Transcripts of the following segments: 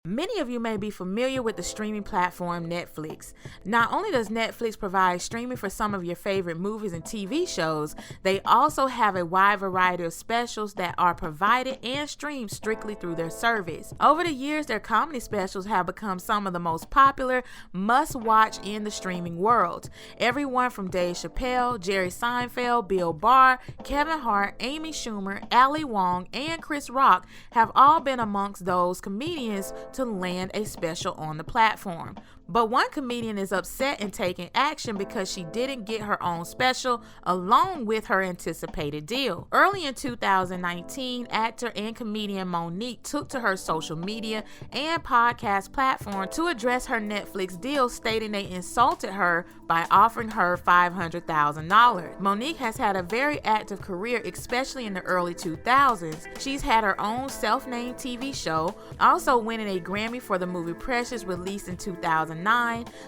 Many of you may be familiar with the streaming platform Netflix. Not only does Netflix provide streaming for some of your favorite movies and TV shows, they also have a wide variety of specials that are provided and streamed strictly through their service. Over the years, their comedy specials have become some of the most popular must-watch in the streaming world. Everyone from Dave Chappelle, Jerry Seinfeld, Bill Barr, Kevin Hart, Amy Schumer, Ali Wong, and Chris Rock have all been amongst those comedians to land a special on the platform. But one comedian is upset and taking action because she didn't get her own special along with her anticipated deal. Early in 2019, actor and comedian Monique took to her social media and podcast platform to address her Netflix deal, stating they insulted her by offering her $500,000. Monique has had a very active career, especially in the early 2000s. She's had her own self-named TV show, also winning a Grammy for the movie Precious, released in 2009.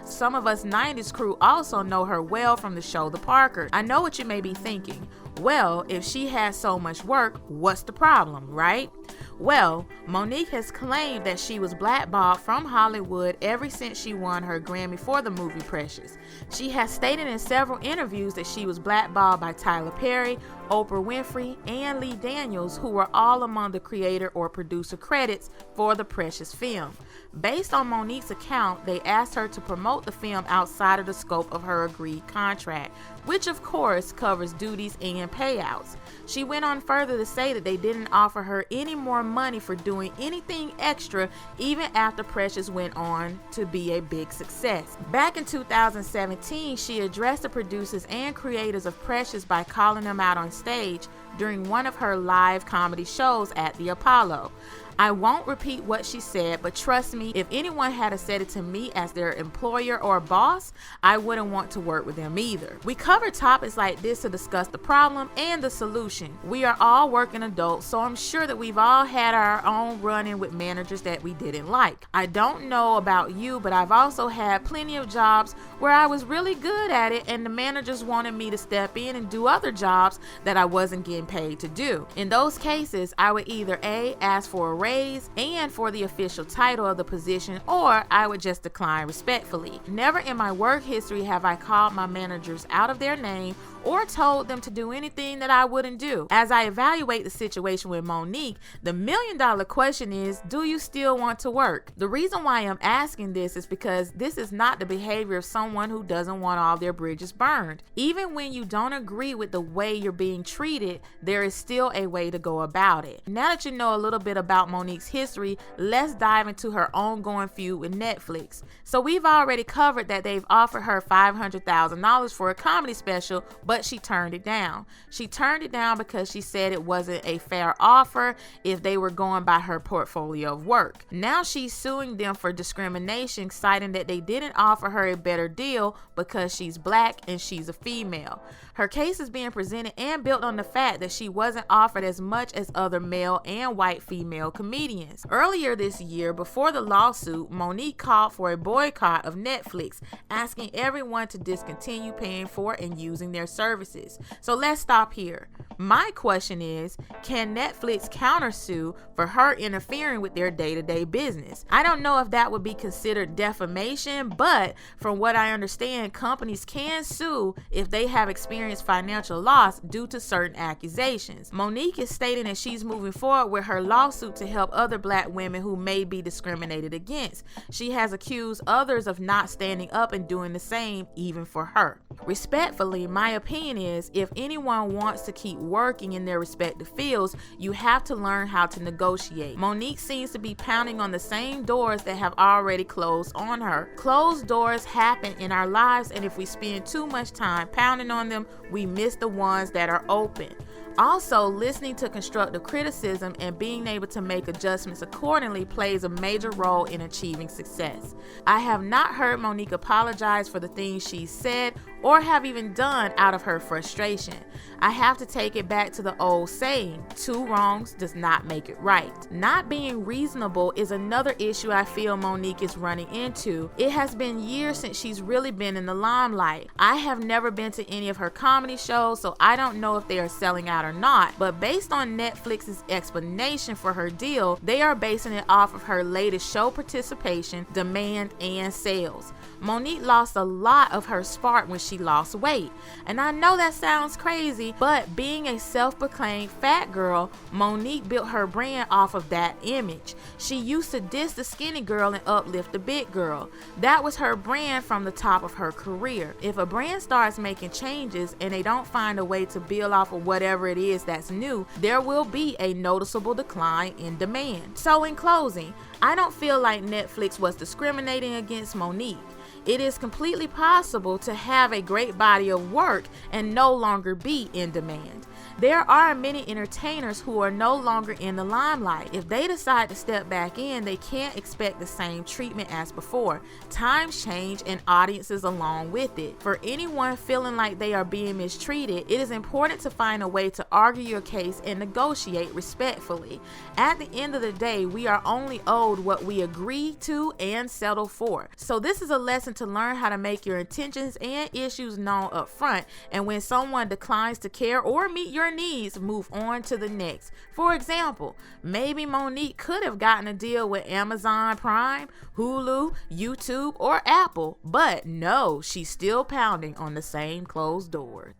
Some of us 90s crew also know her well from the show The Parker. I know what you may be thinking. Well, if she has so much work, what's the problem, right? Well, Monique has claimed that she was blackballed from Hollywood ever since she won her Grammy for the movie Precious. She has stated in several interviews that she was blackballed by Tyler Perry, Oprah Winfrey, and Lee Daniels, who were all among the creator or producer credits for the Precious film. Based on Monique's account, they asked her to promote the film outside of the scope of her agreed contract, which of course covers duties and payouts. She went on further to say that they didn't offer her any more money for doing anything extra, even after Precious went on to be a big success. Back in 2017, she addressed the producers and creators of Precious by calling them out on stage during one of her live comedy shows at the Apollo. I won't repeat what she said, but trust me, if anyone had said it to me as their employer or boss, I wouldn't want to work with them either. We cover topics like this to discuss the problem and the solution. We are all working adults, so I'm sure that we've all had our own run-in with managers that we didn't like. I don't know about you, but I've also had plenty of jobs where I was really good at it and the managers wanted me to step in and do other jobs that I wasn't getting paid to do. In those cases, I would either A, ask for a raise and for the official title of the position, or I would just decline respectfully. Never in my work history have I called my managers out of their name or told them to do anything that I wouldn't do. As I evaluate the situation with Monique, the million-dollar question is, do you still want to work? The reason why I'm asking this is because this is not the behavior of someone who doesn't want all their bridges burned. Even when you don't agree with the way you're being treated, there is still a way to go about it. Now that you know a little bit about Monique's history, let's dive into her ongoing feud with Netflix. So we've already covered that they've offered her $500,000 for a comedy special, but she turned it down. She turned it down because she said it wasn't a fair offer if they were going by her portfolio of work. Now she's suing them for discrimination, citing that they didn't offer her a better deal because she's black and she's a female. Her case is being presented and built on the fact that she wasn't offered as much as other male and white female comedians. Earlier this year, before the lawsuit, Monique called for a boycott of Netflix, asking everyone to discontinue paying for and using their services. So let's stop here. My question is, can Netflix countersue for her interfering with their day-to-day business? I don't know if that would be considered defamation, but from what I understand, companies can sue if they have experienced financial loss due to certain accusations. Monique is stating that she's moving forward with her lawsuit to help other black women who may be discriminated against. She has accused others of not standing up and doing the same, even for her. Respectfully, my opinion is, if anyone wants to keep working in their respective fields, you have to learn how to negotiate. Monique seems to be pounding on the same doors that have already closed on her. Closed doors happen in our lives, and if we spend too much time pounding on them, we miss the ones that are open. Also, listening to constructive criticism and being able to make adjustments accordingly plays a major role in achieving success. I have not heard Monique apologize for the things she said or have even done out of her frustration. I have to take it back to the old saying, two wrongs does not make it right. Not being reasonable is another issue I feel Monique is running into. It has been years since she's really been in the limelight. I have never been to any of her comedy shows, so I don't know if they are selling out out or not, but based on Netflix's explanation for her deal, they are basing it off of her latest show participation, demand, and sales. Monique lost a lot of her spark when she lost weight. And I know that sounds crazy, but being a self-proclaimed fat girl, Monique built her brand off of that image. She used to diss the skinny girl and uplift the big girl. That was her brand from the top of her career. If a brand starts making changes and they don't find a way to build off of whatever it is that's new, there will be a noticeable decline in demand. So in closing, I don't feel like Netflix was discriminating against Monique. It is completely possible to have a great body of work and no longer be in demand. There are many entertainers who are no longer in the limelight. If they decide to step back in, they can't expect the same treatment as before. Times change and audiences along with it. For anyone feeling like they are being mistreated, it is important to find a way to argue your case and negotiate respectfully. At the end of the day, we are only owed what we agree to and settle for. So this is a lesson to learn how to make your intentions and issues known up front, and when someone declines to care or meet your needs, move on to the next. For example, maybe Monique could have gotten a deal with Amazon Prime, Hulu, YouTube, or Apple, but no, she's still pounding on the same closed doors.